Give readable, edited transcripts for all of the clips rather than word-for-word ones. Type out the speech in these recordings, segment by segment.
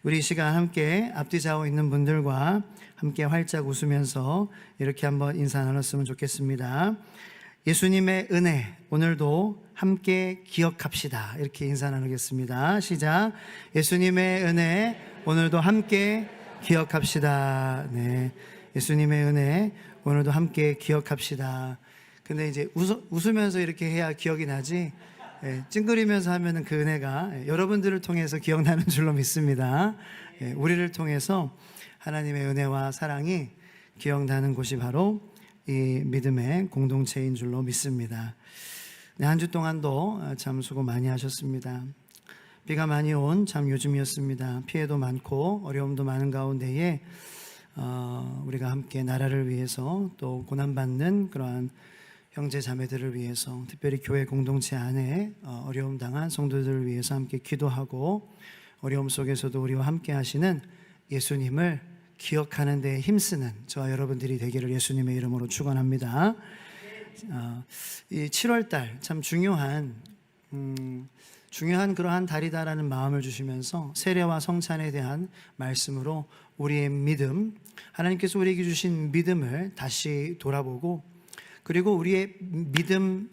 우리 이 시간 함께 앞뒤 좌우 있는 분들과 함께 활짝 웃으면서 이렇게 한번 인사 나눴으면 좋겠습니다. 예수님의 은혜 오늘도 함께 기억합시다. 이렇게 인사 나누겠습니다. 시작. 예수님의 은혜 오늘도 함께 기억합시다. 네, 예수님의 은혜 오늘도 함께 기억합시다. 근데 이제 웃으면서 이렇게 해야 기억이 나지, 찡그리면서 하면은 그 은혜가 여러분들을 통해서 기억나는 줄로 믿습니다. 우리를 통해서 하나님의 은혜와 사랑이 기억나는 곳이 바로 이 믿음의 공동체인 줄로 믿습니다. 네, 한 주 동안도 참 수고 많이 하셨습니다. 비가 많이 온 참 요즘이었습니다. 피해도 많고 어려움도 많은 가운데에 우리가 함께 나라를 위해서 또 고난받는 그러한 형제 자매들을 위해서, 특별히 교회 공동체 안에 어려움 당한 성도들을 위해서 함께 기도하고, 어려움 속에서도 우리와 함께 하시는 예수님을 기억하는 데 힘쓰는 저와 여러분들이 되기를 예수님의 이름으로 축원합니다. 이 7월달 참 중요한 그러한 달이다라는 마음을 주시면서 세례와 성찬에 대한 말씀으로 우리의 믿음, 하나님께서 우리에게 주신 믿음을 다시 돌아보고, 그리고 우리의 믿음도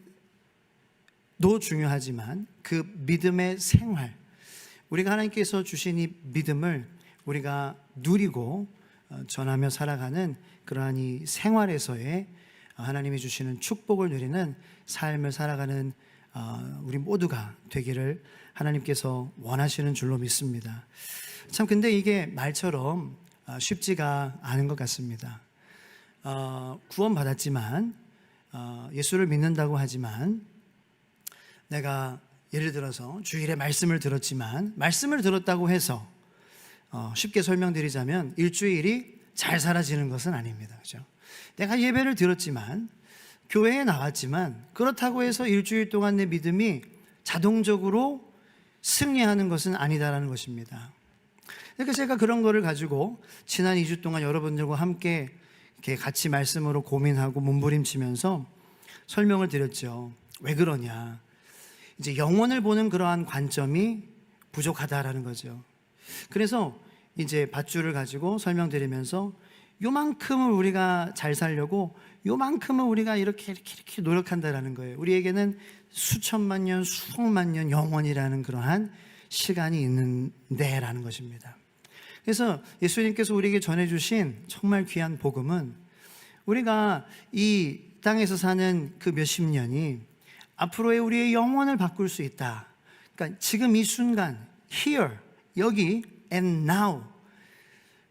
중요하지만 그 믿음의 생활, 우리가 하나님께서 주신 이 믿음을 우리가 누리고 전하며 살아가는 그러한 이 생활에서의 하나님이 주시는 축복을 누리는 삶을 살아가는 우리 모두가 되기를 하나님께서 원하시는 줄로 믿습니다. 참 근데 이게 말처럼 쉽지가 않은 것 같습니다. 구원받았지만, 예수를 믿는다고 하지만, 내가 예를 들어서 주일에 말씀을 들었지만, 말씀을 들었다고 해서 쉽게 설명드리자면 일주일이 잘 사라지는 것은 아닙니다. 그렇죠? 내가 예배를 들었지만, 교회에 나왔지만, 그렇다고 해서 일주일 동안 내 믿음이 자동적으로 승리하는 것은 아니다라는 것입니다. 그러니까 제가 그런 거를 가지고 지난 2주 동안 여러분들과 함께 이렇게 같이 말씀으로 고민하고 몸부림치면서 설명을 드렸죠. 왜 그러냐? 이제 영혼을 보는 그러한 관점이 부족하다라는 거죠. 그래서 이제 밧줄을 가지고 설명드리면서 요만큼을 우리가 잘 살려고 요만큼은 우리가 이렇게 노력한다라는 거예요. 우리에게는 수천만 년, 수억만 년 영원이라는 그러한 시간이 있는데라는 것입니다. 그래서 예수님께서 우리에게 전해주신 정말 귀한 복음은, 우리가 이 땅에서 사는 그 몇십 년이 앞으로의 우리의 영혼을 바꿀 수 있다. 그러니까 지금 이 순간, here, 여기, and now.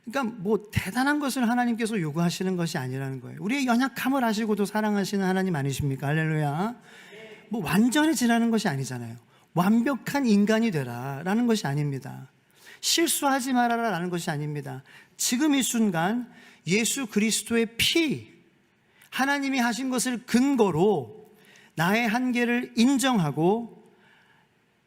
그러니까 뭐 대단한 것을 하나님께서 요구하시는 것이 아니라는 거예요. 우리의 연약함을 아시고도 사랑하시는 하나님 아니십니까? 할렐루야. 뭐 완전해지라는 것이 아니잖아요. 완벽한 인간이 되라라는 것이 아닙니다. 실수하지 말아라라는 것이 아닙니다. 지금 이 순간 예수 그리스도의 피, 하나님이 하신 것을 근거로 나의 한계를 인정하고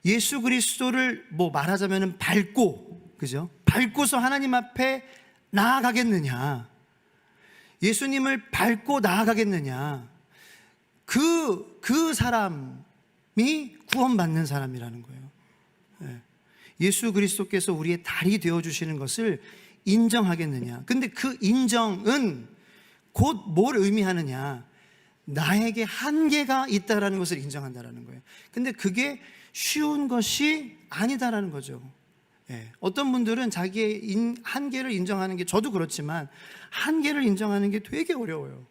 예수 그리스도를 뭐 말하자면 밟고, 그죠? 밟고서 하나님 앞에 나아가겠느냐, 예수님을 밟고 나아가겠느냐, 그 사람이 구원받는 사람이라는 거예요. 예수 그리스도께서 우리의 달이 되어주시는 것을 인정하겠느냐. 근데 그 인정은 곧 뭘 의미하느냐, 나에게 한계가 있다라는 것을 인정한다라는 거예요. 근데 그게 쉬운 것이 아니다라는 거죠. 어떤 분들은 자기의 한계를 인정하는 게, 저도 그렇지만 한계를 인정하는 게 되게 어려워요.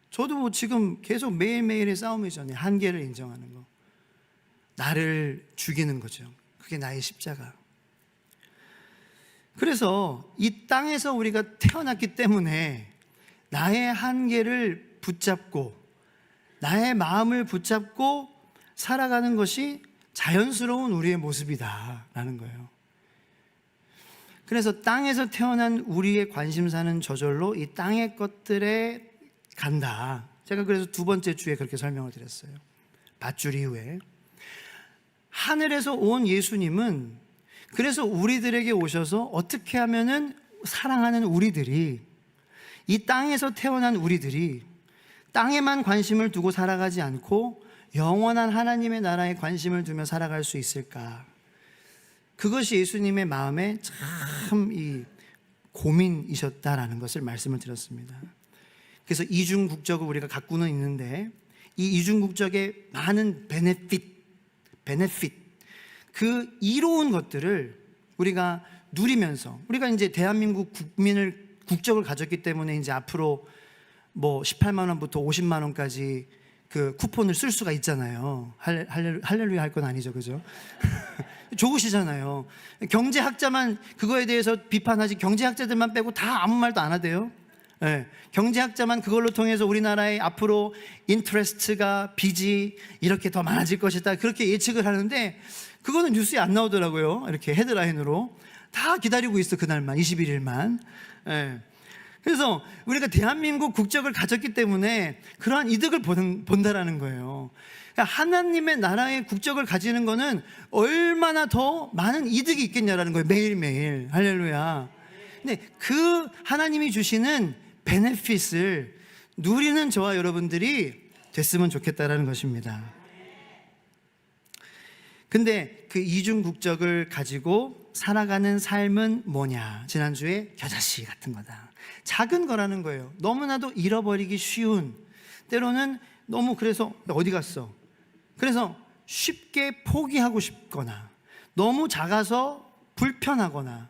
저도 뭐 지금 계속 매일매일의 싸움이잖아요. 한계를 인정하는 거, 나를 죽이는 거죠. 그게 나의 십자가. 그래서 이 땅에서 우리가 태어났기 때문에 나의 한계를 붙잡고 나의 마음을 붙잡고 살아가는 것이 자연스러운 우리의 모습이다라는 거예요. 그래서 땅에서 태어난 우리의 관심사는 저절로 이 땅의 것들에 간다. 제가 그래서 두 번째 주에 그렇게 설명을 드렸어요. 밧줄 이후에. 하늘에서 온 예수님은 그래서 우리들에게 오셔서 어떻게 하면은 사랑하는 우리들이, 이 땅에서 태어난 우리들이 땅에만 관심을 두고 살아가지 않고 영원한 하나님의 나라에 관심을 두며 살아갈 수 있을까? 그것이 예수님의 마음에 참 이 고민이셨다라는 것을 말씀을 드렸습니다. 그래서 이중 국적을 우리가 갖고는 있는데 이 이중 국적의 많은 베네핏 그 이로운 것들을 우리가 누리면서 우리가 이제 대한민국 국적을 가졌기 때문에 이제 앞으로 뭐 18만 원부터 50만 원까지 그 쿠폰을 쓸 수가 있잖아요. 할렐루야 할 건 아니죠, 그죠? 좋으시잖아요. 경제학자만 그거에 대해서 비판하지 경제학자들만 빼고 다 아무 말도 안 하대요. 네. 경제학자만 그걸로 통해서 우리나라의 앞으로 인트레스트가 빚이 이렇게 더 많아질 것이다 그렇게 예측을 하는데 그거는 뉴스에 안 나오더라고요. 이렇게 헤드라인으로 다 기다리고 있어 그날만 21일만. 네. 그래서 우리가 대한민국 국적을 가졌기 때문에 그러한 이득을 본다라는 거예요. 그러니까 하나님의 나라의 국적을 가지는 거는 얼마나 더 많은 이득이 있겠냐라는 거예요. 매일매일 할렐루야. 근데 그 하나님이 주시는 베네핏을 누리는 저와 여러분들이 됐으면 좋겠다라는 것입니다. 근데 그 이중 국적을 가지고 살아가는 삶은 뭐냐? 지난주에 겨자씨 같은 거다. 작은 거라는 거예요. 너무나도 잃어버리기 쉬운, 때로는 너무 그래서 어디 갔어? 그래서 쉽게 포기하고 싶거나 너무 작아서 불편하거나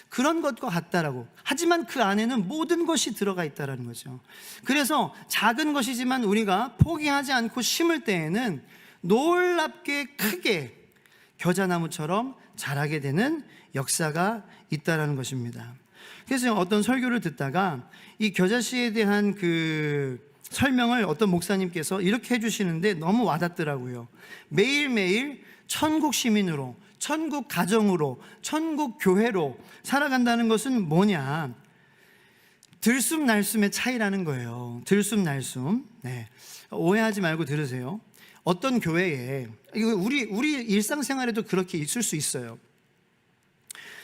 그런 것과 같다라고. 하지만 그 안에는 모든 것이 들어가 있다라는 거죠. 그래서 작은 것이지만 우리가 포기하지 않고 심을 때에는 놀랍게 크게 겨자나무처럼 자라게 되는 역사가 있다라는 것입니다. 그래서 어떤 설교를 듣다가 이 겨자씨에 대한 그 설명을 어떤 목사님께서 이렇게 해주시는데 너무 와닿더라고요. 매일매일 천국 시민으로, 천국 가정으로, 천국 교회로 살아간다는 것은 뭐냐? 들숨날숨의 차이라는 거예요. 들숨날숨. 네. 오해하지 말고 들으세요. 어떤 교회에, 이거 우리 일상생활에도 그렇게 있을 수 있어요.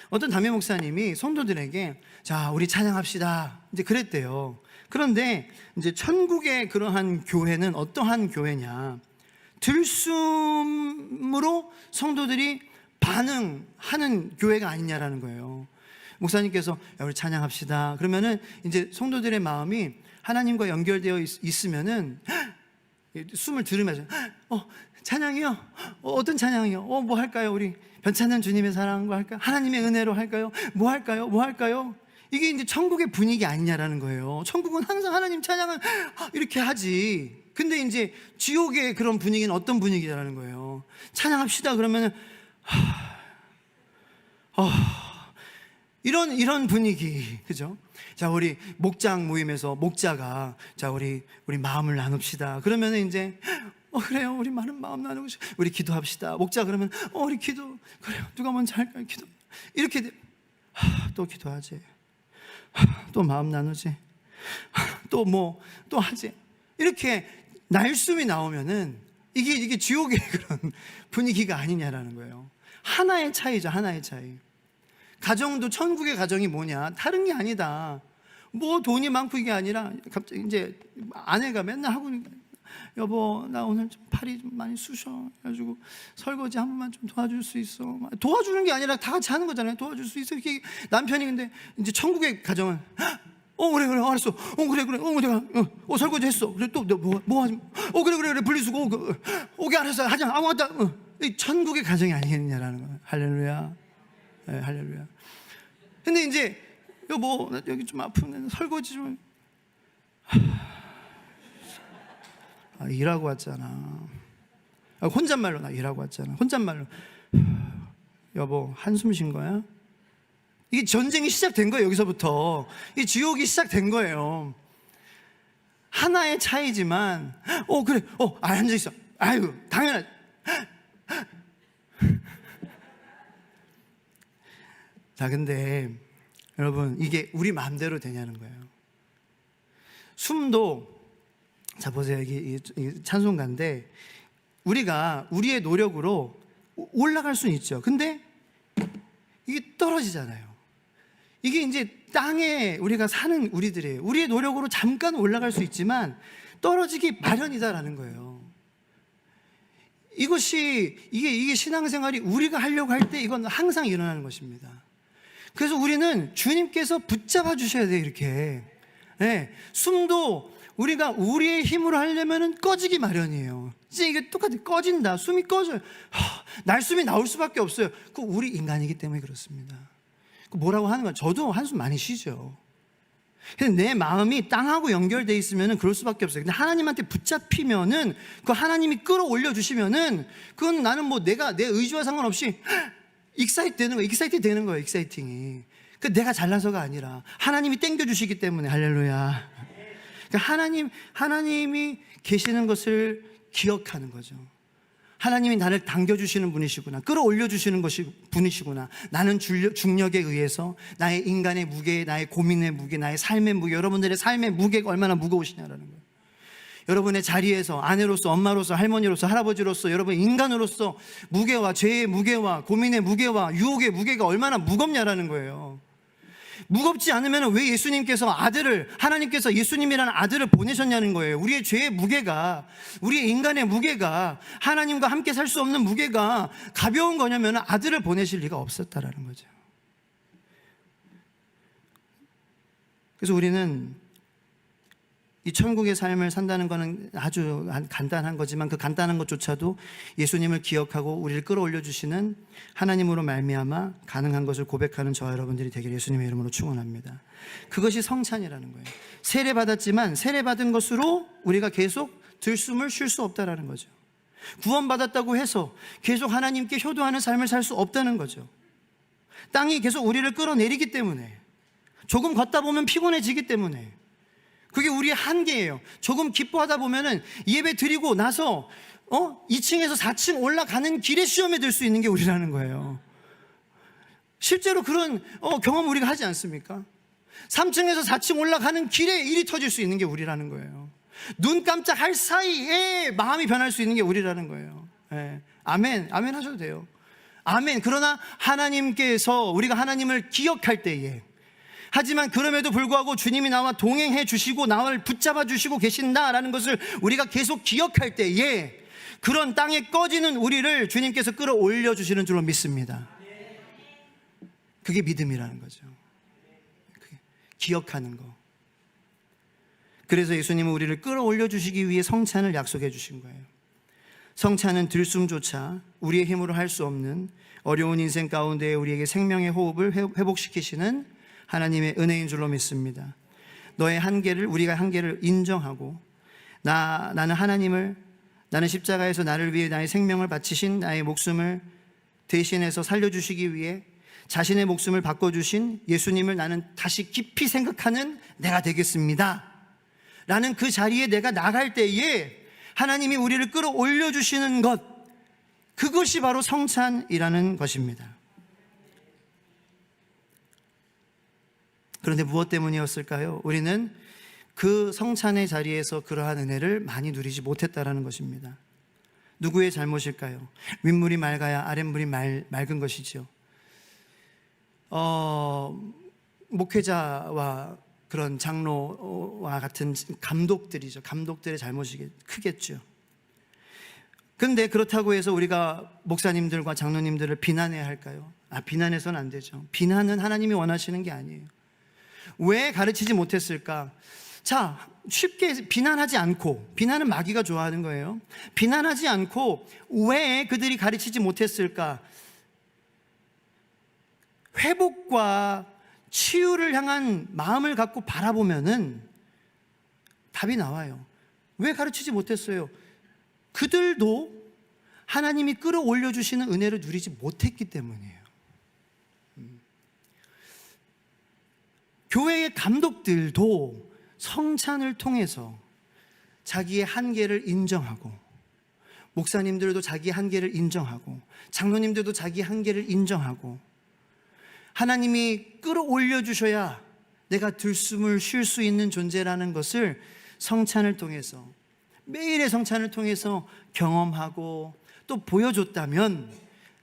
어떤 담임 목사님이 성도들에게 자, 우리 찬양합시다. 이제 그랬대요. 그런데 이제 천국의 그러한 교회는 어떠한 교회냐? 들숨으로 성도들이 반응하는 교회가 아니냐라는 거예요. 목사님께서 야, 우리 찬양합시다. 그러면은 이제 성도들의 마음이 하나님과 연결되어 있으면은 숨을 들으면서 찬양이요? 어떤 찬양이요? 뭐 할까요? 우리 변찬한 주님의 사랑과 할까요? 하나님의 은혜로 할까요? 뭐 할까요? 뭐 할까요? 이게 이제 천국의 분위기 아니냐라는 거예요. 천국은 항상 하나님 찬양을 이렇게 하지. 근데 이제 지옥의 그런 분위기는 어떤 분위기라는 거예요. 찬양합시다 그러면은 이런 분위기, 그죠? 자, 우리 목장 모임에서 목자가 자, 우리 마음을 나눕시다. 그러면은 이제 그래요. 우리 많은 마음 나누고 우리 기도합시다. 목자 그러면 우리 기도 그래요. 누가 먼저 할까요? 기도. 이렇게 또 기도하지. 또 마음 나누지. 또 하지. 이렇게 날숨이 나오면은 이게 지옥의 그런 분위기가 아니냐라는 거예요. 하나의 차이죠. 하나의 차이. 가정도 천국의 가정이 뭐냐? 다른 게 아니다. 뭐 돈이 많고 이게 아니라 갑자기 이제 아내가 맨날 하고 여보 나 오늘 좀 팔이 좀 많이 쑤셔 가지고 설거지 한 번만 좀 도와줄 수 있어. 도와주는 게 아니라 다 같이 하는 거잖아요. 도와줄 수 있어. 이렇게 남편이 근데 이제 천국의 가정은 그래 알았어. 그래 내가 설거지 했어. 그래 또 뭐 하지? 그래 분리수거 오케이 알았어 하자. 왔다. 이 천국의 가정이 아니겠느냐라는 거예요. 할렐루야. 네, 할렐루야. 근데 이제 여보 나 여기 좀 아픈데 설거지 좀 일하고 왔잖아. 혼잣말로 나 일하고 왔잖아. 혼잣말로 여보 한숨 쉰 거야? 이게 전쟁이 시작된 거예요. 여기서부터 이 지옥이 시작된 거예요. 하나의 차이지만 그래 앉아있어. 아이고 당연하지. 자, 근데 여러분 이게 우리 마음대로 되냐는 거예요. 숨도 자 보세요. 이게 찬송가인데 우리가 우리의 노력으로 올라갈 수는 있죠. 근데 이게 떨어지잖아요. 이게 이제 땅에 우리가 사는 우리들이에요. 우리의 노력으로 잠깐 올라갈 수 있지만 떨어지기 마련이다라는 거예요. 이게 신앙생활이 우리가 하려고 할 때 이건 항상 일어나는 것입니다. 그래서 우리는 주님께서 붙잡아 주셔야 돼요, 이렇게. 네, 숨도 우리가 우리의 힘으로 하려면 꺼지기 마련이에요. 진짜 이게 똑같아요. 꺼진다. 숨이 꺼져요. 날숨이 나올 수밖에 없어요. 그 우리 인간이기 때문에 그렇습니다. 뭐라고 하는 거야? 저도 한숨 많이 쉬죠. 근데 내 마음이 땅하고 연결되어 있으면 그럴 수밖에 없어요. 근데 하나님한테 붙잡히면은, 그 하나님이 끌어올려 주시면은, 그건 나는 뭐 내 의지와 상관없이 익사이트 되는 거예요. 익사이팅이. 그 내가 잘나서가 아니라 하나님이 땡겨주시기 때문에. 할렐루야. 그러니까 하나님이 계시는 것을 기억하는 거죠. 하나님이 나를 당겨주시는 분이시구나, 끌어올려주시는 분이시구나. 나는 중력에 의해서 나의 인간의 무게, 나의 고민의 무게, 나의 삶의 무게, 여러분들의 삶의 무게가 얼마나 무거우시냐라는 거예요. 여러분의 자리에서 아내로서, 엄마로서, 할머니로서, 할아버지로서, 여러분 인간으로서 무게와 죄의 무게와 고민의 무게와 유혹의 무게가 얼마나 무겁냐라는 거예요. 무겁지 않으면 왜 예수님께서 하나님께서 예수님이라는 아들을 보내셨냐는 거예요. 우리의 죄의 무게가, 우리의 인간의 무게가, 하나님과 함께 살 수 없는 무게가 가벼운 거냐면 아들을 보내실 리가 없었다라는 거죠. 그래서 우리는 이 천국의 삶을 산다는 것은 아주 간단한 거지만, 그 간단한 것조차도 예수님을 기억하고 우리를 끌어올려 주시는 하나님으로 말미암아 가능한 것을 고백하는 저와 여러분들이 되기를 예수님의 이름으로 축원합니다. 그것이 성찬이라는 거예요. 세례받았지만 세례받은 것으로 우리가 계속 들숨을 쉴 수 없다라는 거죠. 구원받았다고 해서 계속 하나님께 효도하는 삶을 살 수 없다는 거죠. 땅이 계속 우리를 끌어내리기 때문에, 조금 걷다 보면 피곤해지기 때문에, 그게 우리의 한계예요. 조금 기뻐하다 보면은 예배 드리고 나서 2층에서 4층 올라가는 길에 시험에 들 수 있는 게 우리라는 거예요. 실제로 그런 경험 우리가 하지 않습니까? 3층에서 4층 올라가는 길에 일이 터질 수 있는 게 우리라는 거예요. 눈 깜짝할 사이에 마음이 변할 수 있는 게 우리라는 거예요. 네. 아멘 하셔도 돼요. 아멘. 그러나 우리가 하나님을 기억할 때에, 하지만 그럼에도 불구하고 주님이 나와 동행해 주시고 나를 붙잡아 주시고 계신다라는 것을 우리가 계속 기억할 때에, 그런 땅에 꺼지는 우리를 주님께서 끌어올려 주시는 줄로 믿습니다. 그게 믿음이라는 거죠. 기억하는 거. 그래서 예수님은 우리를 끌어올려 주시기 위해 성찬을 약속해 주신 거예요. 성찬은 들숨조차 우리의 힘으로 할 수 없는 어려운 인생 가운데 우리에게 생명의 호흡을 회복시키시는 하나님의 은혜인 줄로 믿습니다. 우리가 한계를 인정하고, 나는 십자가에서 나를 위해 나의 생명을 바치신, 나의 목숨을 대신해서 살려주시기 위해 자신의 목숨을 바꿔주신 예수님을 나는 다시 깊이 생각하는 내가 되겠습니다 라는 그 자리에 내가 나갈 때에 하나님이 우리를 끌어올려 주시는 것, 그것이 바로 성찬이라는 것입니다. 그런데 무엇 때문이었을까요? 우리는 그 성찬의 자리에서 그러한 은혜를 많이 누리지 못했다라는 것입니다. 누구의 잘못일까요? 윗물이 맑아야 아랫물이 맑은 것이죠. 목회자와 그런 장로와 같은 감독들이죠. 감독들의 잘못이 크겠죠. 그런데 그렇다고 해서 우리가 목사님들과 장로님들을 비난해야 할까요? 비난해서는 안 되죠. 비난은 하나님이 원하시는 게 아니에요. 왜 가르치지 못했을까? 자, 쉽게 비난하지 않고, 비난은 마귀가 좋아하는 거예요. 비난하지 않고 왜 그들이 가르치지 못했을까? 회복과 치유를 향한 마음을 갖고 바라보면은 답이 나와요. 왜 가르치지 못했어요? 그들도 하나님이 끌어올려 주시는 은혜를 누리지 못했기 때문이에요. 교회의 감독들도 성찬을 통해서 자기의 한계를 인정하고, 목사님들도 자기의 한계를 인정하고, 장로님들도 자기의 한계를 인정하고, 하나님이 끌어올려 주셔야 내가 들숨을 쉴 수 있는 존재라는 것을 성찬을 통해서, 매일의 성찬을 통해서 경험하고 또 보여줬다면,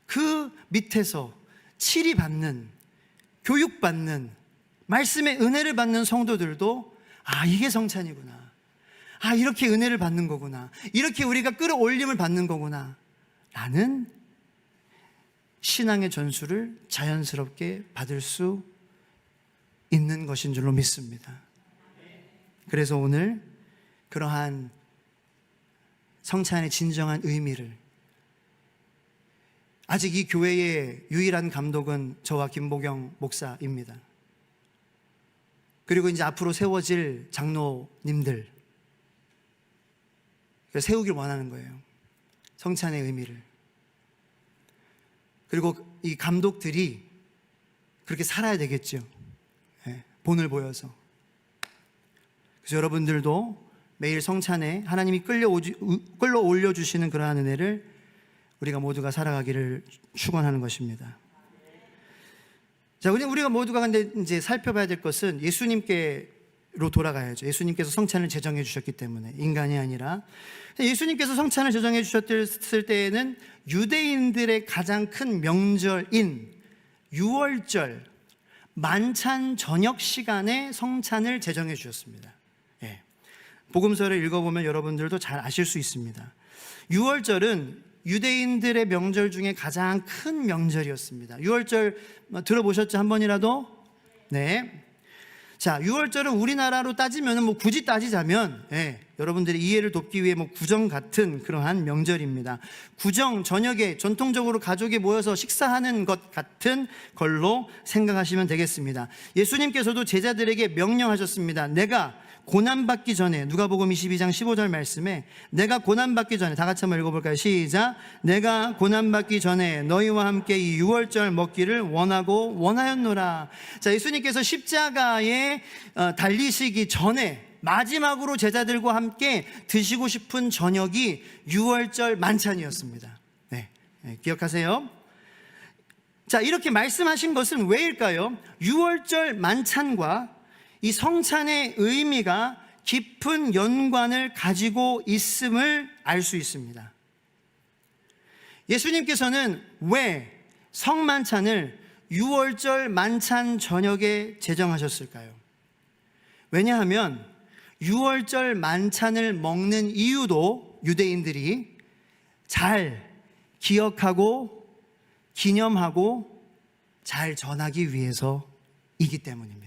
그 밑에서 치리받는, 교육받는, 말씀의 은혜를 받는 성도들도 이게 성찬이구나, 이렇게 은혜를 받는 거구나, 이렇게 우리가 끌어올림을 받는 거구나, 라는 신앙의 전수를 자연스럽게 받을 수 있는 것인 줄로 믿습니다. 그래서 오늘 그러한 성찬의 진정한 의미를, 아직 이 교회의 유일한 감독은 저와 김보경 목사입니다. 그리고 이제 앞으로 세워질 장로님들 세우길 원하는 거예요. 성찬의 의미를. 그리고 이 감독들이 그렇게 살아야 되겠죠. 본을 보여서. 그래서 여러분들도 매일 성찬에 하나님이 끌어올려 주시는 그러한 은혜를 우리가 모두가 살아가기를 축원하는 것입니다. 자, 우리가 모두가 근데 이제 살펴봐야 될 것은 예수님께로 돌아가야죠. 예수님께서 성찬을 제정해 주셨기 때문에, 인간이 아니라. 예수님께서 성찬을 제정해 주셨을 때에는 유대인들의 가장 큰 명절인 유월절 만찬 저녁 시간에 성찬을 제정해 주셨습니다. 복음서를 읽어보면 여러분들도 잘 아실 수 있습니다. 유월절은 유대인들의 명절 중에 가장 큰 명절이었습니다. 유월절 들어보셨죠? 한 번이라도? 네. 자, 유월절은 우리나라로 따지면 굳이 따지자면 여러분들의 이해를 돕기 위해 구정 같은 그러한 명절입니다. 구정 저녁에 전통적으로 가족이 모여서 식사하는 것 같은 걸로 생각하시면 되겠습니다. 예수님께서도 제자들에게 명령하셨습니다. 내가 고난받기 전에, 누가복음 22장 15절 말씀에 내가 고난받기 전에, 다 같이 한번 읽어볼까요? 시작. 내가 고난받기 전에 너희와 함께 이 유월절 먹기를 원하였노라. 자, 예수님께서 십자가에 달리시기 전에 마지막으로 제자들과 함께 드시고 싶은 저녁이 유월절 만찬이었습니다. 네, 기억하세요? 자, 이렇게 말씀하신 것은 왜일까요? 유월절 만찬과 이 성찬의 의미가 깊은 연관을 가지고 있음을 알 수 있습니다. 예수님께서는 왜 성만찬을 유월절 만찬 저녁에 제정하셨을까요? 왜냐하면 유월절 만찬을 먹는 이유도 유대인들이 잘 기억하고 기념하고 잘 전하기 위해서이기 때문입니다.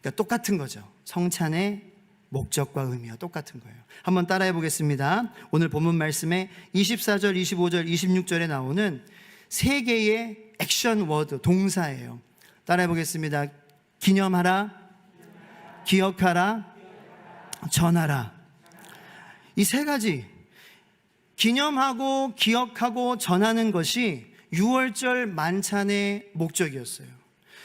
그러니까 똑같은 거죠. 성찬의 목적과 의미와 똑같은 거예요. 한번 따라해 보겠습니다. 오늘 본문 말씀에 24절, 25절, 26절에 나오는 세 개의 액션 워드, 동사예요. 따라해 보겠습니다. 기념하라, 기억하라, 전하라. 이 세 가지, 기념하고 기억하고 전하는 것이 유월절 만찬의 목적이었어요.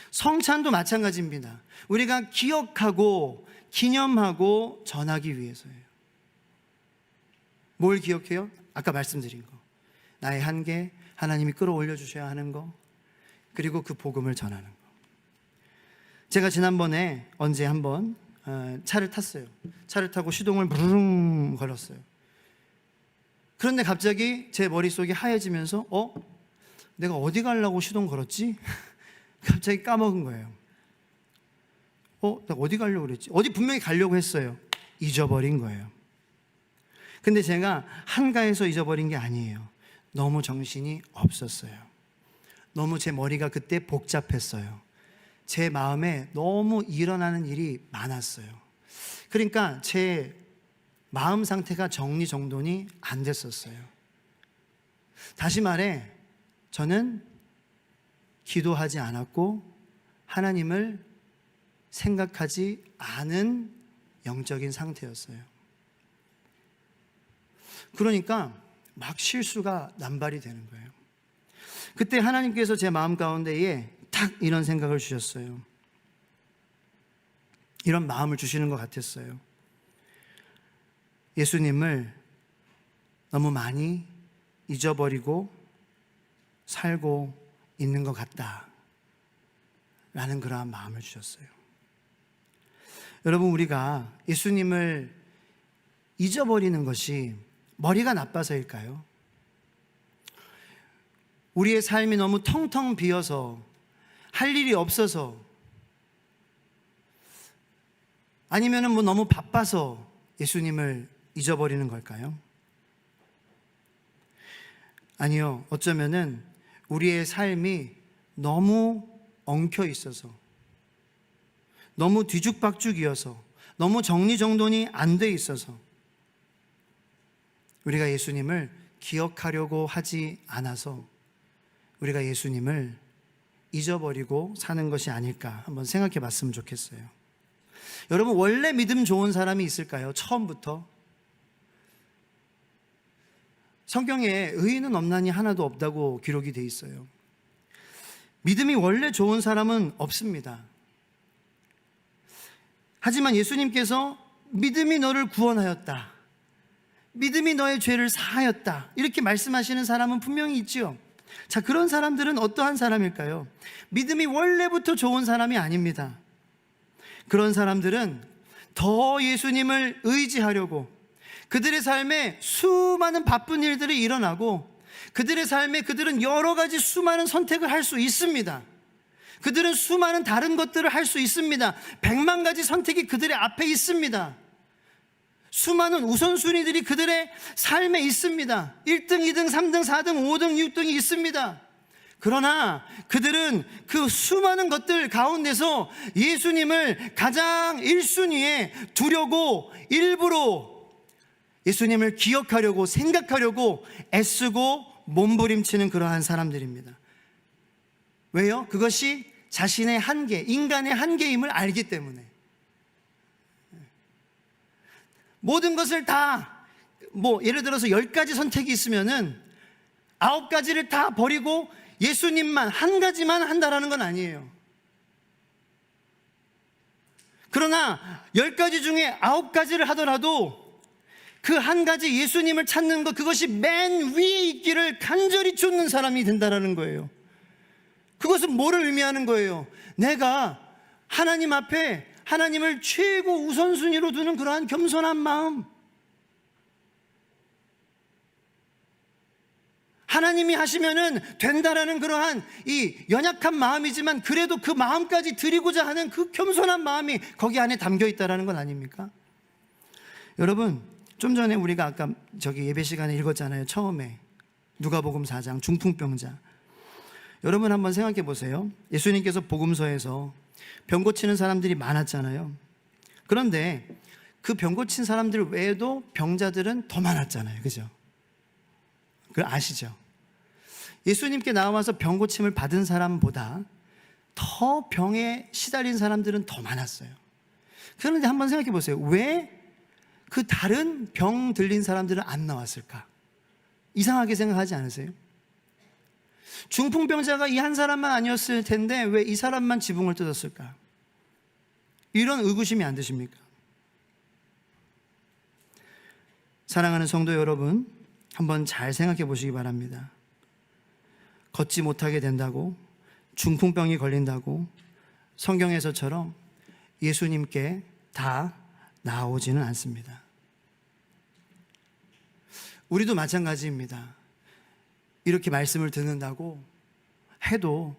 성찬도 마찬가지입니다. 우리가 기억하고 기념하고 전하기 위해서예요. 뭘 기억해요? 아까 말씀드린 거, 나의 한계, 하나님이 끌어올려 주셔야 하는 거, 그리고 그 복음을 전하는 거. 제가 지난번에 언제 한번 차를 탔어요. 차를 타고 시동을 부르릉 걸었어요. 그런데 갑자기 제 머릿속이 하얘지면서 내가 어디 가려고 시동 걸었지? 갑자기 까먹은 거예요. 내가 어디 가려고 그랬지? 어디 분명히 가려고 했어요. 잊어버린 거예요. 근데 제가 한가해서 잊어버린 게 아니에요. 너무 정신이 없었어요. 너무 제 머리가 그때 복잡했어요. 제 마음에 너무 일어나는 일이 많았어요. 그러니까 제 마음 상태가 정리정돈이 안 됐었어요. 다시 말해, 저는 기도하지 않았고 하나님을 생각하지 않은 영적인 상태였어요. 그러니까 막 실수가 남발이 되는 거예요. 그때 하나님께서 제 마음 가운데에 딱 이런 생각을 주셨어요. 이런 마음을 주시는 것 같았어요. 예수님을 너무 많이 잊어버리고 살고 있는 것 같다 라는 그러한 마음을 주셨어요. 여러분, 우리가 예수님을 잊어버리는 것이 머리가 나빠서일까요? 우리의 삶이 너무 텅텅 비어서 할 일이 없어서, 아니면 너무 바빠서 예수님을 잊어버리는 걸까요? 아니요, 어쩌면은 우리의 삶이 너무 엉켜 있어서, 너무 뒤죽박죽이어서, 너무 정리정돈이 안 돼 있어서 우리가 예수님을 기억하려고 하지 않아서 우리가 예수님을 잊어버리고 사는 것이 아닐까 한번 생각해 봤으면 좋겠어요. 여러분, 원래 믿음 좋은 사람이 있을까요? 처음부터? 성경에 의인은 없나니 하나도 없다고 기록이 돼 있어요. 믿음이 원래 좋은 사람은 없습니다. 하지만 예수님께서 믿음이 너를 구원하였다, 믿음이 너의 죄를 사하였다, 이렇게 말씀하시는 사람은 분명히 있지요. 자, 그런 사람들은 어떠한 사람일까요? 믿음이 원래부터 좋은 사람이 아닙니다. 그런 사람들은 더 예수님을 의지하려고 그들의 삶에 수많은 바쁜 일들이 일어나고 그들의 삶에 그들은 여러 가지 수많은 선택을 할 수 있습니다. 그들은 수많은 다른 것들을 할 수 있습니다. 100만 가지 선택이 그들의 앞에 있습니다. 수많은 우선순위들이 그들의 삶에 있습니다. 1등, 2등, 3등, 4등, 5등, 6등이 있습니다. 그러나 그들은 그 수많은 것들 가운데서 예수님을 가장 1순위에 두려고 일부러 예수님을 기억하려고 생각하려고 애쓰고 몸부림치는 그러한 사람들입니다. 왜요? 그것이 자신의 한계, 인간의 한계임을 알기 때문에. 모든 것을 다, 예를 들어서 10가지 선택이 있으면은 9가지를 다 버리고 예수님만 한 가지만 한다라는 건 아니에요. 그러나 10가지 중에 9가지를 하더라도 그 한 가지 예수님을 찾는 것, 그것이 맨 위에 있기를 간절히 쫓는 사람이 된다라는 거예요. 그것은 뭐를 의미하는 거예요? 내가 하나님 앞에 하나님을 최고 우선순위로 두는 그러한 겸손한 마음, 하나님이 하시면은 된다라는 그러한 이 연약한 마음이지만 그래도 그 마음까지 드리고자 하는 그 겸손한 마음이 거기 안에 담겨 있다라는 건 아닙니까? 여러분, 좀 전에 우리가 아까 예배 시간에 읽었잖아요. 처음에 누가복음 4장 중풍병자. 여러분 한번 생각해 보세요. 예수님께서 복음서에서 병 고치는 사람들이 많았잖아요. 그런데 그 병 고친 사람들 외에도 병자들은 더 많았잖아요. 그죠? 그걸 아시죠? 예수님께 나와서 병 고침을 받은 사람보다 더 병에 시달린 사람들은 더 많았어요. 그런데 한번 생각해 보세요. 왜 그 다른 병 들린 사람들은 안 나왔을까? 이상하게 생각하지 않으세요? 중풍병자가 이 한 사람만 아니었을 텐데 왜 이 사람만 지붕을 뜯었을까? 이런 의구심이 안 드십니까? 사랑하는 성도 여러분, 한번 잘 생각해 보시기 바랍니다. 걷지 못하게 된다고, 중풍병이 걸린다고 성경에서처럼 예수님께 다 나오지는 않습니다. 우리도 마찬가지입니다. 이렇게 말씀을 듣는다고 해도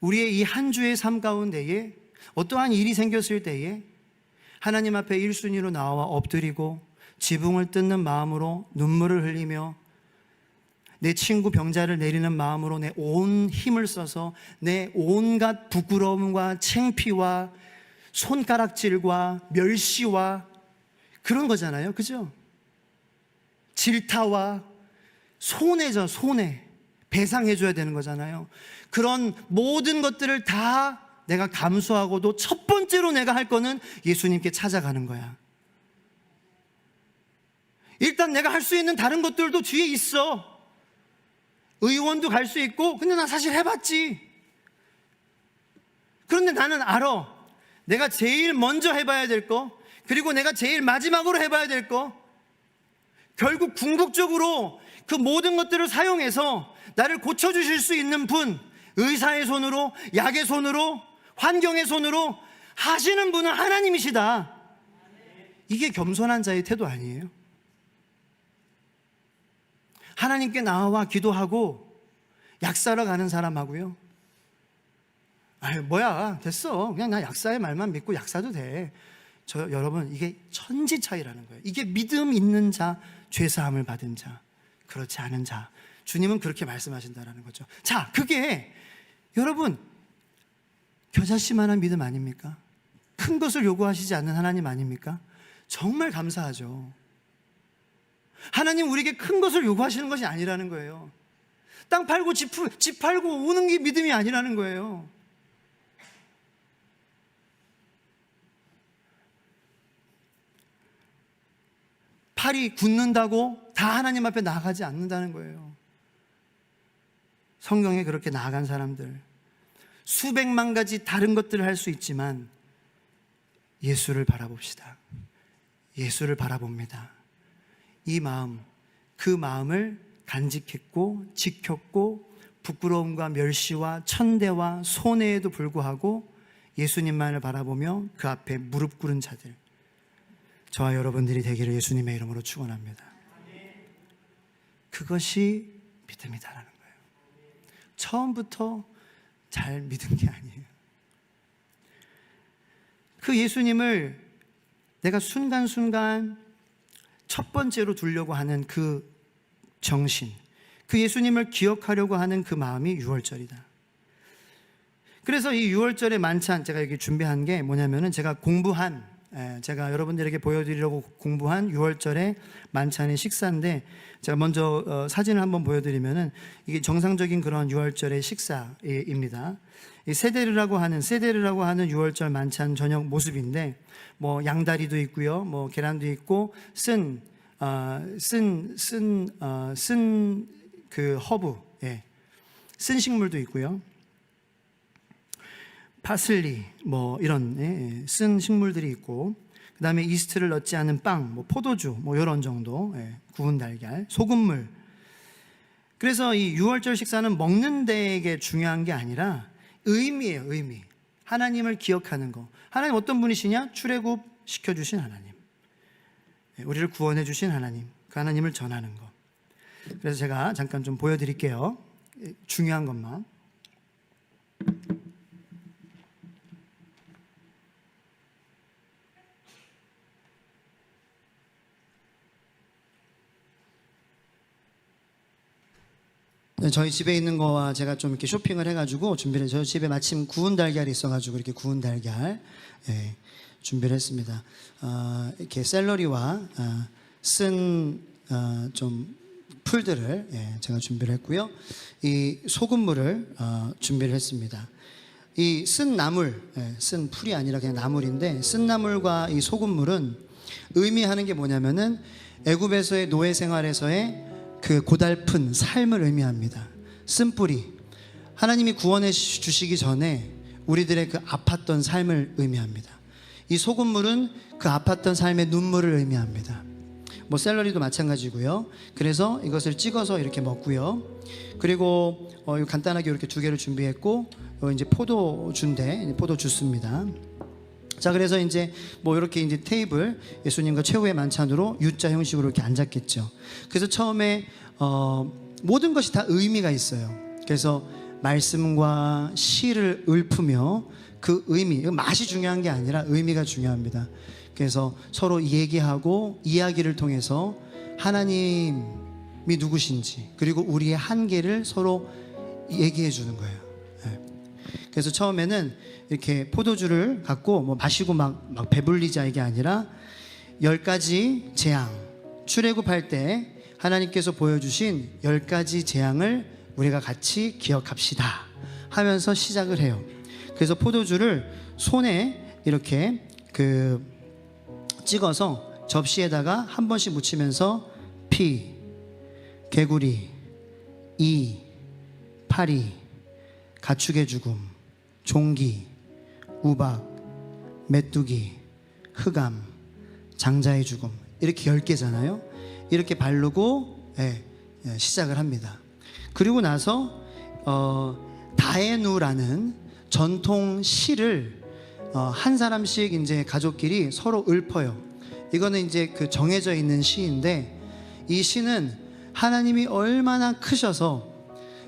우리의 이 한 주의 삶 가운데에 어떠한 일이 생겼을 때에 하나님 앞에 1순위로 나와 엎드리고 지붕을 뜯는 마음으로 눈물을 흘리며 내 친구 병자를 내리는 마음으로 내 온 힘을 써서 내 온갖 부끄러움과 창피와 손가락질과 멸시와 그런 거잖아요. 그죠? 질타와 손해죠. 손해. 배상해줘야 되는 거잖아요. 그런 모든 것들을 다 내가 감수하고도 첫 번째로 내가 할 거는 예수님께 찾아가는 거야. 일단 내가 할 수 있는 다른 것들도 뒤에 있어. 의원도 갈 수 있고, 근데 나 사실 해봤지. 그런데 나는 알아. 내가 제일 먼저 해봐야 될 거, 그리고 내가 제일 마지막으로 해봐야 될 거, 결국 궁극적으로 그 모든 것들을 사용해서 나를 고쳐주실 수 있는 분, 의사의 손으로, 약의 손으로, 환경의 손으로 하시는 분은 하나님이시다. 이게 겸손한 자의 태도 아니에요? 하나님께 기도하고 약사러 가는 사람하고요, 뭐야, 됐어, 그냥 나 약사의 말만 믿고 약사도 돼. 여러분, 이게 천지 차이라는 거예요. 이게 믿음 있는 자, 죄사함을 받은 자, 그렇지 않은 자, 주님은 그렇게 말씀하신다라는 거죠. 자, 그게 여러분 겨자씨만한 믿음 아닙니까? 큰 것을 요구하시지 않는 하나님 아닙니까? 정말 감사하죠. 하나님 우리에게 큰 것을 요구하시는 것이 아니라는 거예요. 땅 팔고 집 팔고 오는 게 믿음이 아니라는 거예요. 팔이 굳는다고 다 하나님 앞에 나아가지 않는다는 거예요. 성경에 그렇게 나아간 사람들, 수백만 가지 다른 것들을 할 수 있지만 예수를 바라봅시다. 예수를 바라봅니다. 이 마음, 그 마음을 간직했고 지켰고 부끄러움과 멸시와 천대와 손해에도 불구하고 예수님만을 바라보며 그 앞에 무릎 꿇은 자들, 저와 여러분들이 되기를 예수님의 이름으로 축원합니다. 그것이 믿음이다라는 거예요. 처음부터 잘 믿은 게 아니에요. 그 예수님을 내가 순간순간 첫 번째로 두려고 하는 그 정신, 그 예수님을 기억하려고 하는 그 마음이 유월절이다. 그래서 이 유월절의 만찬 제가 여기 준비한 게 뭐냐면은 제가 여러분들에게 보여드리려고 공부한 유월절의 만찬의 식사인데, 제가 먼저 사진을 한번 보여드리면은 이게 정상적인 그런 유월절의 식사입니다. 이 세데르라고 하는 유월절 만찬 저녁 모습인데, 뭐 양다리도 있고요, 뭐 계란도 있고 쓴 그 허브, 쓴 식물도 있고요, 파슬리, 뭐 이런 쓴 식물들이 있고, 그 다음에 이스트를 넣지 않은 빵, 뭐 포도주, 뭐 이런 정도, 구운 달걀, 소금물. 그래서 이 유월절 식사는 먹는 데에게 중요한 게 아니라 의미예요, 의미. 하나님을 기억하는 거. 하나님 어떤 분이시냐? 출애굽 시켜주신 하나님, 우리를 구원해 주신 하나님, 그 하나님을 전하는 거. 그래서 제가 잠깐 좀 보여드릴게요. 중요한 것만. 저희 집에 있는 거와 제가 좀 이렇게 쇼핑을 해가지고 준비를, 저희 집에 마침 구운 달걀이 있어가지고 이렇게 구운 달걀 준비를 했습니다. 이렇게 샐러리와 쓴 좀 풀들을 제가 준비를 했고요. 이 소금물을 준비를 했습니다. 이 쓴 나물, 쓴 풀이 아니라 그냥 나물인데, 쓴 나물과 이 소금물은 의미하는 게 뭐냐면은 애굽에서의 노예 생활에서의 그 고달픈 삶을 의미합니다. 쓴뿌리, 하나님이 구원해 주시기 전에 우리들의 그 아팠던 삶을 의미합니다. 이 소금물은 그 아팠던 삶의 눈물을 의미합니다. 뭐 샐러리도 마찬가지고요. 그래서 이것을 찍어서 이렇게 먹고요. 그리고 간단하게 이렇게 두 개를 준비했고, 이제 포도주인데 포도 주스입니다. 자, 그래서 이제 뭐 이렇게 이제 테이블, 예수님과 최후의 만찬으로 U자 형식으로 이렇게 앉았겠죠. 그래서 처음에 모든 것이 다 의미가 있어요. 그래서 말씀과 시를 읊으며 그 의미, 맛이 중요한 게 아니라 의미가 중요합니다. 그래서 서로 얘기하고 이야기를 통해서 하나님이 누구신지, 그리고 우리의 한계를 서로 얘기해 주는 거예요. 그래서 처음에는 이렇게 포도주를 갖고 뭐 마시고 막 배불리자, 이게 아니라 10가지 재앙, 출애굽할 때 하나님께서 보여주신 10가지 재앙을 우리가 같이 기억합시다 하면서 시작을 해요. 그래서 포도주를 손에 이렇게 찍어서 접시에다가 한 번씩 묻히면서 피, 개구리, 이, 파리, 가축의 죽음, 종기, 우박, 메뚜기, 흑암, 장자의 죽음, 이렇게 10개잖아요. 이렇게 바르고 시작을 합니다. 그리고 나서 다에누라는 전통 시를 한 사람씩 이제 가족끼리 서로 읊어요. 이거는 이제 그 정해져 있는 시인데, 이 시는 하나님이 얼마나 크셔서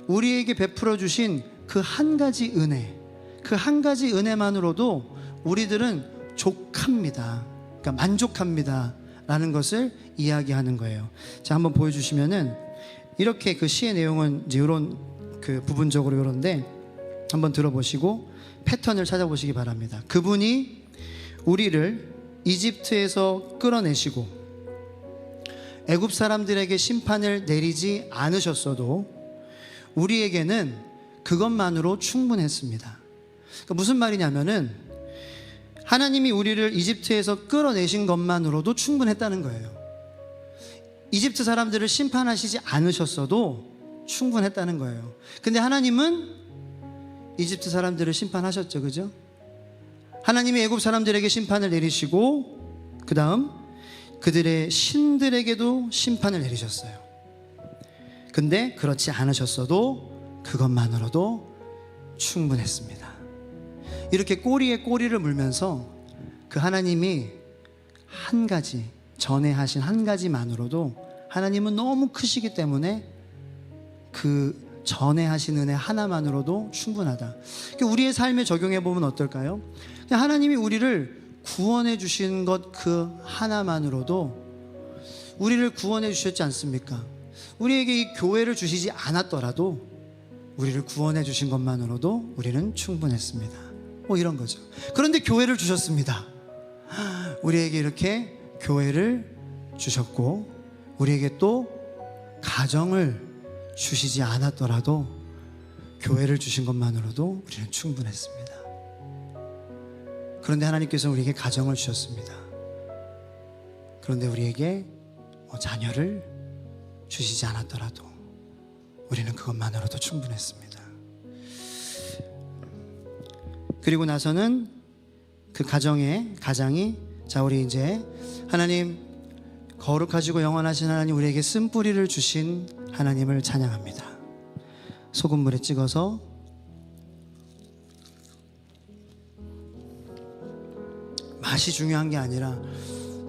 우리에게 베풀어 주신 그 한 가지 은혜, 그 한 가지 은혜만으로도 우리들은 족합니다. 그러니까 만족합니다 라는 것을 이야기하는 거예요. 자, 한번 보여주시면은 이렇게 그 시의 내용은 이제 이런 그 부분적으로 이런데 한번 들어보시고 패턴을 찾아보시기 바랍니다. 그분이 우리를 이집트에서 끌어내시고 애굽 사람들에게 심판을 내리지 않으셨어도 우리에게는 그것만으로 충분했습니다. 그러니까 무슨 말이냐면은 하나님이 우리를 이집트에서 끌어내신 것만으로도 충분했다는 거예요. 이집트 사람들을 심판하시지 않으셨어도 충분했다는 거예요. 근데 하나님은 이집트 사람들을 심판하셨죠, 그죠? 하나님이 애굽 사람들에게 심판을 내리시고 그 다음 그들의 신들에게도 심판을 내리셨어요. 근데 그렇지 않으셨어도 그것만으로도 충분했습니다. 이렇게 꼬리에 꼬리를 물면서 그 하나님이 한 가지, 전에 하신 한 가지만으로도 하나님은 너무 크시기 때문에 그 전에 하신 은혜 하나만으로도 충분하다. 우리의 삶에 적용해 보면 어떨까요? 하나님이 우리를 구원해 주신 것 그 하나만으로도 우리를 구원해 주셨지 않습니까? 우리에게 이 교회를 주시지 않았더라도 우리를 구원해 주신 것만으로도 우리는 충분했습니다. 뭐 이런 거죠. 그런데 교회를 주셨습니다. 우리에게 이렇게 교회를 주셨고 우리에게 또 가정을 주시지 않았더라도 교회를 주신 것만으로도 우리는 충분했습니다. 그런데 하나님께서 우리에게 가정을 주셨습니다. 그런데 우리에게 자녀를 주시지 않았더라도 우리는 그것만으로도 충분했습니다. 그리고 나서는 그 가장이 자 우리 이제 하나님 거룩하시고 영원하신 하나님 우리에게 쓴뿌리를 주신 하나님을 찬양합니다. 소금물에 찍어서 맛이 중요한 게 아니라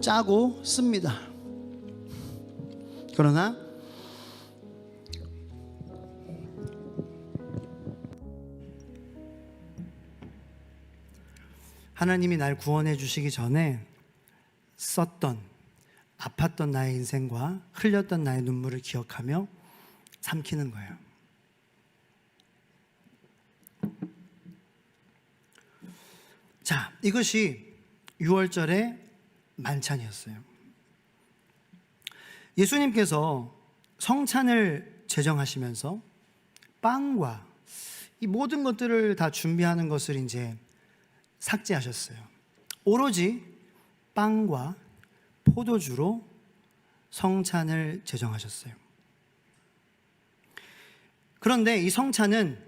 짜고 씁니다. 그러나 하나님이 날 구원해 주시기 전에 썼던 아팠던 나의 인생과 흘렸던 나의 눈물을 기억하며 삼키는 거예요. 자, 이것이 6월절의 만찬이었어요. 예수님께서 성찬을 제정하시면서 빵과 이 모든 것들을 다 준비하는 것을 이제 삭제하셨어요. 오로지 빵과 포도주로 성찬을 제정하셨어요. 그런데 이 성찬은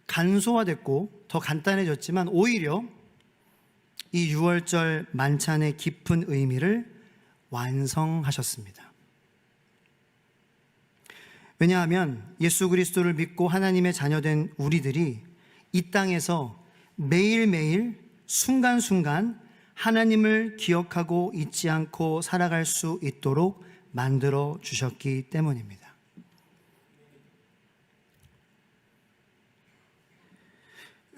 간소화됐고 더 간단해졌지만 오히려 이 6월절 만찬의 깊은 의미를 완성하셨습니다. 왜냐하면 예수 그리스도를 믿고 하나님의 자녀된 우리들이 이 땅에서 매일매일 순간순간 하나님을 기억하고 잊지 않고 살아갈 수 있도록 만들어 주셨기 때문입니다.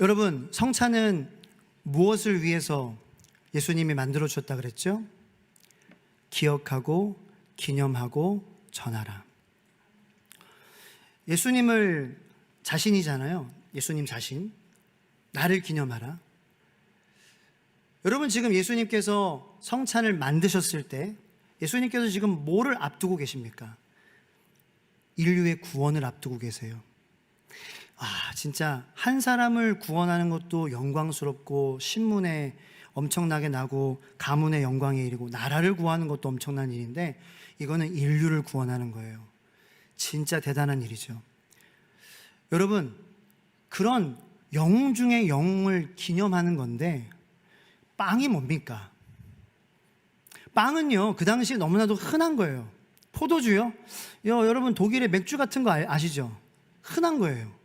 여러분, 성찬은 무엇을 위해서 예수님이 만들어 주셨다 그랬죠? 기억하고 기념하고 전하라. 예수님을 자신이잖아요. 예수님 자신. 나를 기념하라. 여러분, 지금 예수님께서 성찬을 만드셨을 때 예수님께서 지금 뭐를 앞두고 계십니까? 인류의 구원을 앞두고 계세요. 진짜 한 사람을 구원하는 것도 영광스럽고 신문에 엄청나게 나고 가문의 영광의 일이고 나라를 구하는 것도 엄청난 일인데 이거는 인류를 구원하는 거예요. 진짜 대단한 일이죠. 여러분, 그런 영웅 중에 영웅을 기념하는 건데 빵이 뭡니까? 빵은요, 그 당시에 너무나도 흔한 거예요. 포도주요? 여러분, 독일의 맥주 같은 거 아시죠? 흔한 거예요.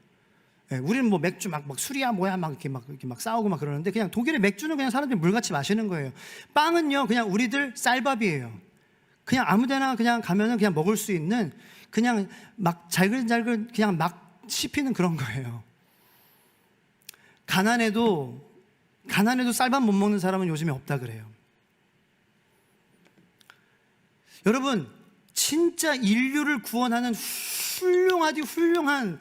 우리는 뭐 맥주 막 술이야 뭐야 이렇게 막 싸우고 막 그러는데 그냥 독일의 맥주는 그냥 사람들이 물같이 마시는 거예요. 빵은요, 그냥 우리들 쌀밥이에요. 그냥 아무데나 그냥 가면은 그냥 먹을 수 있는 그냥 막 잘글잘글 그냥 막 씹히는 그런 거예요. 가난해도 쌀밥 못 먹는 사람은 요즘에 없다 그래요. 여러분, 진짜 인류를 구원하는 훌륭하디 훌륭한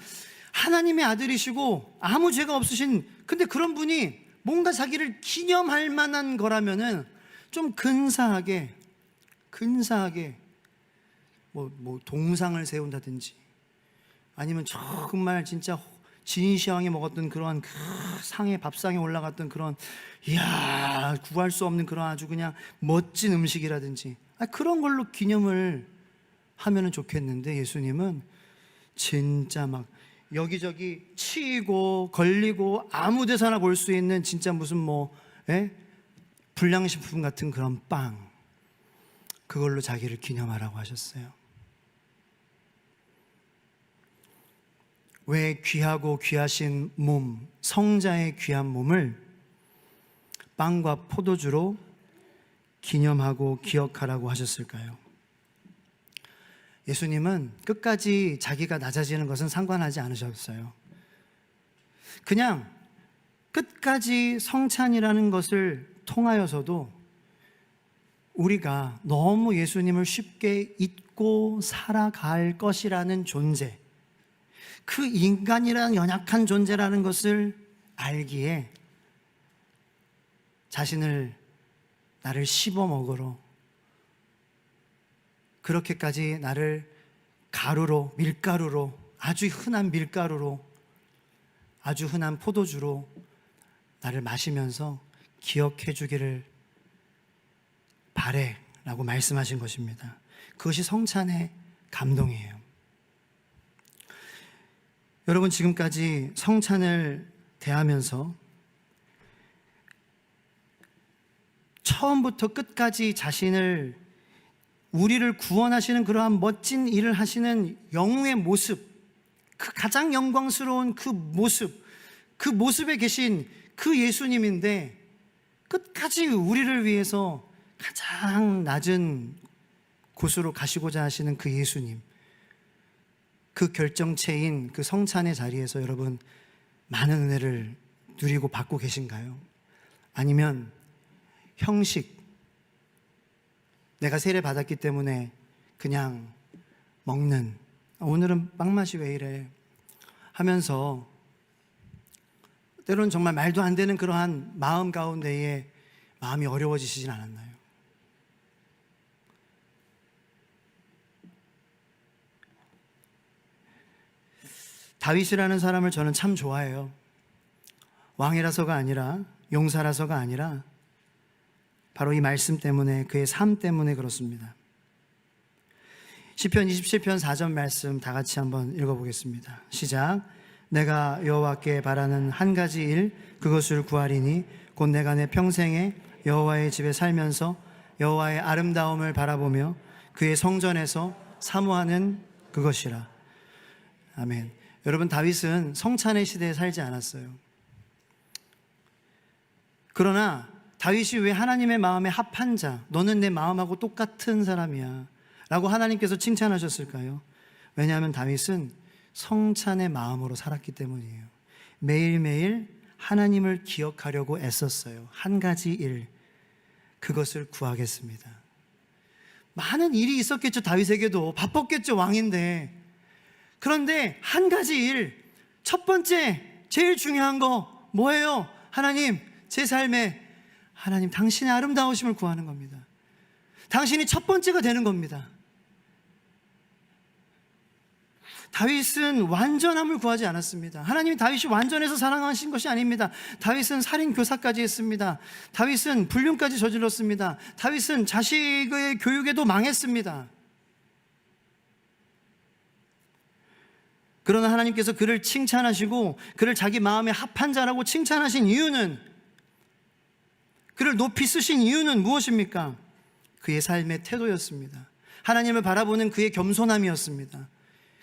하나님의 아들이시고 아무 죄가 없으신, 근데 그런 분이 뭔가 자기를 기념할 만한 거라면은 좀 근사하게 뭐 동상을 세운다든지, 아니면 정말 진짜 진시황이 먹었던 그러한 그 상에, 밥상에 올라갔던 그런, 이야, 구할 수 없는 그런 아주 그냥 멋진 음식이라든지, 그런 걸로 기념을 하면은 좋겠는데, 예수님은 진짜 막 여기저기 치이고 걸리고 아무 데서나 볼 수 있는 진짜 무슨 불량식품 같은 그런 빵, 그걸로 자기를 기념하라고 하셨어요. 왜 귀하고 귀하신 몸, 성자의 귀한 몸을 빵과 포도주로 기념하고 기억하라고 하셨을까요? 예수님은 끝까지 자기가 낮아지는 것은 상관하지 않으셨어요. 그냥 끝까지 성찬이라는 것을 통하여서도 우리가 너무 예수님을 쉽게 잊고 살아갈 것이라는 존재, 그 인간이라는 연약한 존재라는 것을 알기에 자신을, 나를 씹어먹으러, 그렇게까지 나를 가루로, 밀가루로, 아주 흔한 밀가루로, 아주 흔한 포도주로 나를 마시면서 기억해 주기를 바래 라고 말씀하신 것입니다. 그것이 성찬의 감동이에요. 여러분, 지금까지 성찬을 대하면서 처음부터 끝까지 자신을, 우리를 구원하시는 그러한 멋진 일을 하시는 영웅의 모습, 그 가장 영광스러운 그 모습에 계신 그 예수님인데, 끝까지 우리를 위해서 가장 낮은 곳으로 가시고자 하시는 그 예수님, 그 결정체인 그 성찬의 자리에서 여러분 많은 은혜를 누리고 받고 계신가요? 아니면 형식, 내가 세례 받았기 때문에 그냥 먹는, 오늘은 빵 맛이 왜 이래 하면서 때로는 정말 말도 안 되는 그러한 마음 가운데에 마음이 어려워지시진 않았나요? 다윗이라는 사람을 저는 참 좋아해요. 왕이라서가 아니라, 용사라서가 아니라 바로 이 말씀 때문에, 그의 삶 때문에 그렇습니다. 시편 27편 4절 말씀 다 같이 한번 읽어보겠습니다. 시작. 내가 여호와께 바라는 한 가지 일, 그것을 구하리니 곧 내가 내 평생에 여호와의 집에 살면서 여호와의 아름다움을 바라보며 그의 성전에서 사모하는 그것이라. 아멘. 여러분, 다윗은 성찬의 시대에 살지 않았어요. 그러나 다윗이 왜 하나님의 마음에 합한 자, 너는 내 마음하고 똑같은 사람이야 라고 하나님께서 칭찬하셨을까요? 왜냐하면 다윗은 성찬의 마음으로 살았기 때문이에요. 매일매일 하나님을 기억하려고 애썼어요. 한 가지 일, 그것을 구하겠습니다. 많은 일이 있었겠죠. 다윗에게도 바빴겠죠. 왕인데. 그런데 한 가지 일, 첫 번째, 제일 중요한 거 뭐예요? 하나님, 제 삶에 하나님 당신의 아름다우심을 구하는 겁니다. 당신이 첫 번째가 되는 겁니다. 다윗은 완전함을 구하지 않았습니다. 하나님이 다윗이 완전해서 사랑하신 것이 아닙니다. 다윗은 살인 교사까지 했습니다. 다윗은 불륜까지 저질렀습니다. 다윗은 자식의 교육에도 망했습니다. 그러나 하나님께서 그를 칭찬하시고 그를 자기 마음에 합한 자라고 칭찬하신 이유는, 그를 높이 쓰신 이유는 무엇입니까? 그의 삶의 태도였습니다. 하나님을 바라보는 그의 겸손함이었습니다.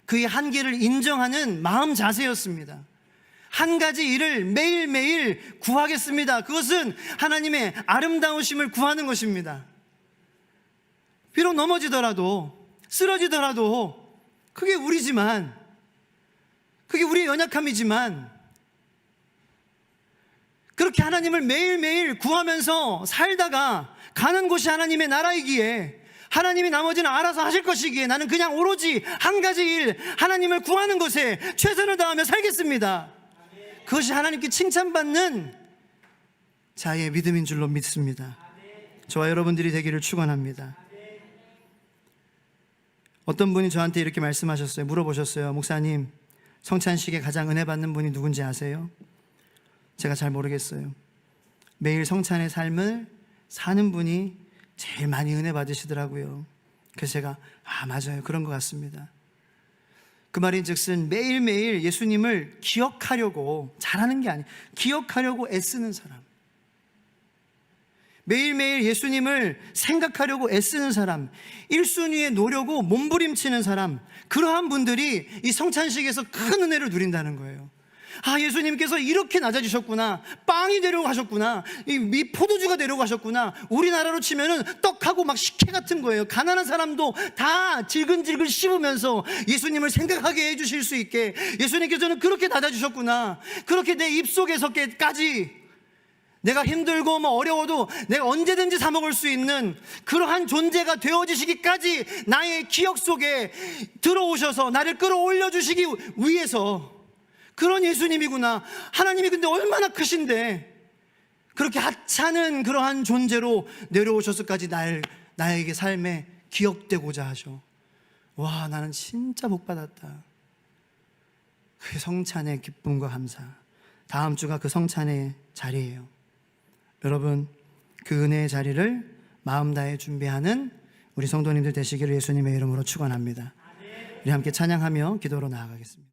그의 한계를 인정하는 마음 자세였습니다. 한 가지 일을 매일매일 구하겠습니다. 그것은 하나님의 아름다우심을 구하는 것입니다. 비록 넘어지더라도, 쓰러지더라도, 그게 우리지만, 그게 우리의 연약함이지만, 그렇게 하나님을 매일매일 구하면서 살다가 가는 곳이 하나님의 나라이기에 하나님이 나머지는 알아서 하실 것이기에 나는 그냥 오로지 한 가지 일, 하나님을 구하는 것에 최선을 다하며 살겠습니다. 그것이 하나님께 칭찬받는 자의 믿음인 줄로 믿습니다. 저와 여러분들이 되기를 축원합니다. 어떤 분이 저한테 이렇게 말씀하셨어요. 물어보셨어요. 목사님, 성찬식에 가장 은혜 받는 분이 누군지 아세요? 제가 잘 모르겠어요. 매일 성찬의 삶을 사는 분이 제일 많이 은혜 받으시더라고요. 그래서 제가 맞아요, 그런 것 같습니다. 그 말인즉슨 매일매일 예수님을 기억하려고, 잘하는 게 아니에요, 기억하려고 애쓰는 사람, 매일매일 예수님을 생각하려고 애쓰는 사람, 1순위에 놓으려고 몸부림치는 사람, 그러한 분들이 이 성찬식에서 큰 은혜를 누린다는 거예요. 예수님께서 이렇게 낮아지셨구나, 빵이 되려고 하셨구나, 이 포도주가 되려고 하셨구나. 우리나라로 치면은 떡하고 막 식혜 같은 거예요. 가난한 사람도 다 질근질근 씹으면서 예수님을 생각하게 해주실 수 있게 예수님께서는 그렇게 낮아지셨구나. 그렇게 내 입속에서까지 내가 힘들고 어려워도 내가 언제든지 사 먹을 수 있는 그러한 존재가 되어지시기까지 나의 기억 속에 들어오셔서 나를 끌어올려 주시기 위해서, 그런 예수님이구나. 하나님이 근데 얼마나 크신데 그렇게 하찮은 그러한 존재로 내려오셔서까지 나에게 삶에 기억되고자 하셔. 와, 나는 진짜 복 받았다. 그 성찬의 기쁨과 감사. 다음 주가 그 성찬의 자리예요. 여러분, 그 은혜의 자리를 마음 다해 준비하는 우리 성도님들 되시기를 예수님의 이름으로 축원합니다. 우리 함께 찬양하며 기도로 나아가겠습니다.